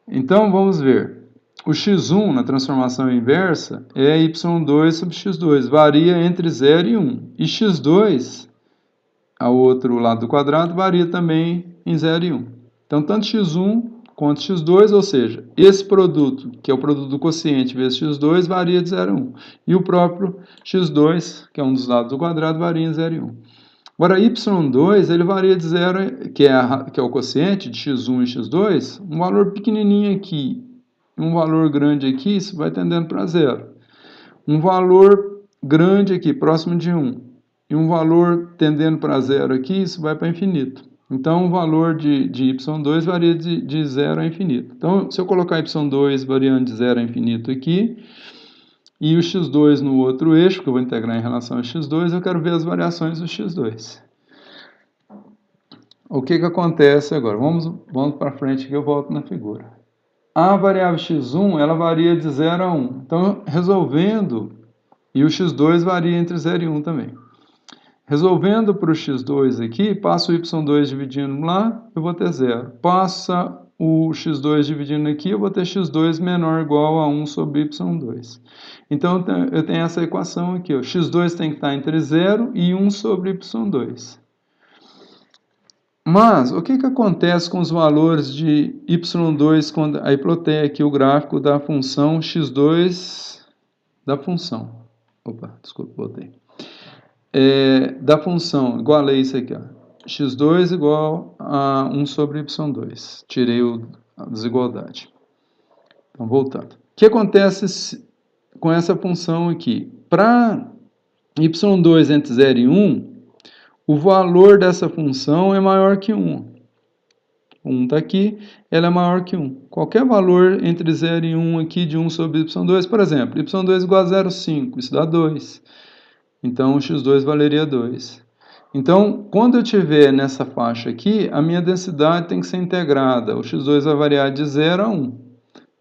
Então, vamos ver. O x1, na transformação inversa, é y2 sobre x2. Varia entre 0 e 1. E x2, ao outro lado do quadrado, varia também em 0 e 1. Então, tanto x1 quanto x2, ou seja, esse produto, que é o produto do quociente vezes x2, varia de 0 a 1. E o próprio x2, que é um dos lados do quadrado, varia em 0 e 1. Agora, y2, ele varia de 0, que é o quociente de x1 e x2, um valor pequenininho aqui, um valor grande aqui, isso vai tendendo para 0. Um valor grande aqui, próximo de 1, e um valor tendendo para 0 aqui, isso vai para infinito. Então, o valor de y2 varia de 0 a infinito. Então, se eu colocar y2 variando de 0 a infinito aqui, e o x2 no outro eixo, que eu vou integrar em relação ao x2, eu quero ver as variações do x2. O que acontece agora? Vamos para frente que eu volto na figura. A variável x1, ela varia de 0 a 1. Então, resolvendo, e o x2 varia entre 0 e 1 também. Resolvendo para o x2 aqui, passa o y2 dividindo lá, eu vou ter 0. Passa o x2 dividindo aqui, eu vou ter x2 menor ou igual a 1 sobre y2. Então, eu tenho essa equação aqui. Ó. x2 tem que estar entre 0 e 1 sobre y2. Mas, o que acontece com os valores de y2, quando aí plotei aqui o gráfico da função x2 da função. Opa, desculpa, botei. Da função, igualei isso aqui, ó, x2 igual a 1 sobre y2. Tirei a desigualdade. Então, voltando. O que acontece com essa função aqui? Para y2 entre 0 e 1, o valor dessa função é maior que 1. 1 está aqui, ela é maior que 1. Qualquer valor entre 0 e 1 aqui de 1 sobre y2, por exemplo, y2 igual a 0,5, isso dá 2. Então, o x2 valeria 2. Então, quando eu estiver nessa faixa aqui, a minha densidade tem que ser integrada. O x2 vai variar de 0 a 1.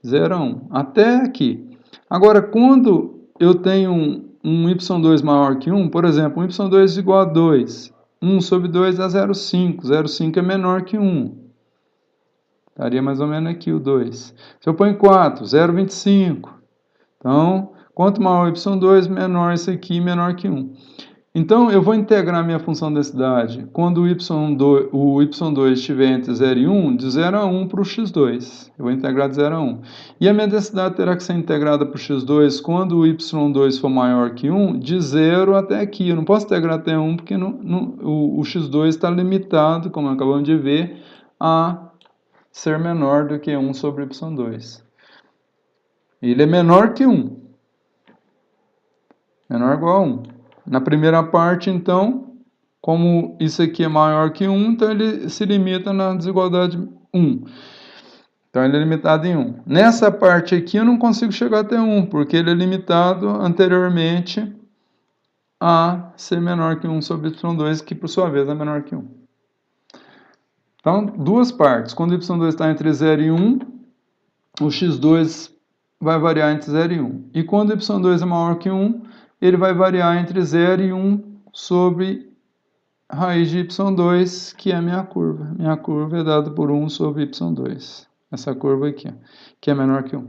0 a 1, até aqui. Agora, quando eu tenho um y2 maior que 1, por exemplo, um y2 igual a 2, 1 sobre 2 é 0,5. 0,5 é menor que 1. Estaria mais ou menos aqui o 2. Se eu ponho 4, 0,25. Então, quanto maior o y2, menor esse aqui, menor que 1. Então, eu vou integrar minha função densidade quando o y2 estiver entre 0 e 1, de 0 a 1 para o x2. Eu vou integrar de 0 a 1. E a minha densidade terá que ser integrada para o x2 quando o y2 for maior que 1, de 0 até aqui. Eu não posso integrar até 1 porque o x2 está limitado, como acabamos de ver, a ser menor do que 1 sobre y2. Ele é menor que 1. Menor ou igual a 1. Na primeira parte, então, como isso aqui é maior que 1, então ele se limita na desigualdade 1. Então ele é limitado em 1. Nessa parte aqui eu não consigo chegar até 1, porque ele é limitado anteriormente a ser menor que 1 sobre y2, que por sua vez é menor que 1. Então, duas partes. Quando o y2 está entre 0 e 1, o x2 vai variar entre 0 e 1. E quando o y2 é maior que 1, ele vai variar entre 0 e 1 sobre raiz de y2, que é a minha curva. Minha curva é dada por 1 sobre y2. Essa curva aqui, que é menor que 1.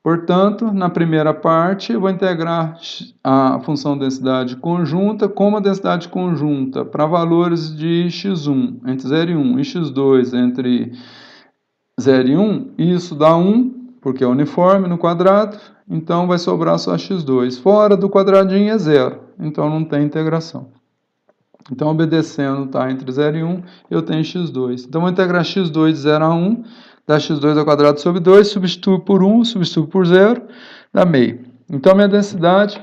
Portanto, na primeira parte, eu vou integrar a função densidade conjunta como a densidade conjunta para valores de x1 entre 0 e 1 e x2 entre 0 e 1. Isso dá 1, porque é uniforme no quadrado, então vai sobrar só x2. Fora do quadradinho é 0, então não tem integração. Então, obedecendo, tá, entre 0 e 1, eu tenho x2. Então, vou integrar x2 de 0 a 1, dá x2 ao quadrado sobre 2, substituo por 1, substituo por 0, dá meio. Então, minha densidade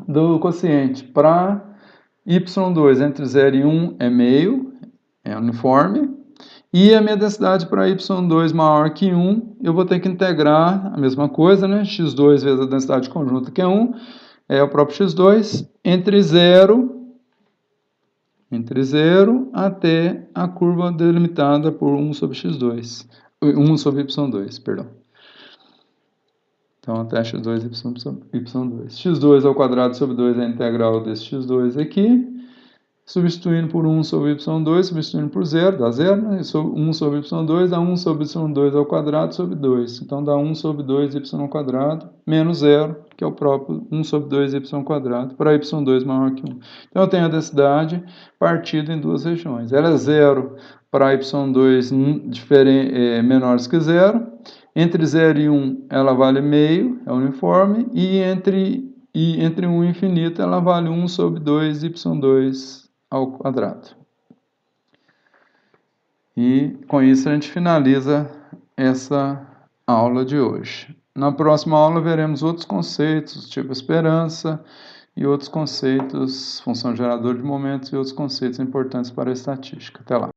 do quociente para y2 entre 0 e 1 é meio, é uniforme. E a minha densidade para y2 maior que 1, eu vou ter que integrar a mesma coisa, né? x2 vezes a densidade conjunta, que é 1, é o próprio x2, entre 0 até a curva delimitada por 1 sobre x2. 1 sobre y2, perdão. Então, até x2 y2. x2 ao quadrado sobre 2 é a integral desse x2 aqui. Substituindo por 1 sobre y2, substituindo por 0, dá 0, né? 1 sobre y2 dá 1 sobre y2 ao quadrado sobre 2. Então, dá 1 sobre 2y ao quadrado, menos 0, que é o próprio 1 sobre 2y ao quadrado, para y2 maior que 1. Então, eu tenho a densidade partida em duas regiões. Ela é 0 para y2 menores que 0. Entre 0 e 1, ela vale meio, é uniforme. E entre 1 e infinito, ela vale 1 sobre 2y2 ao quadrado. E com isso a gente finaliza essa aula de hoje. Na próxima aula veremos outros conceitos, tipo esperança e outros conceitos, função geradora de momentos e outros conceitos importantes para a estatística. Até lá.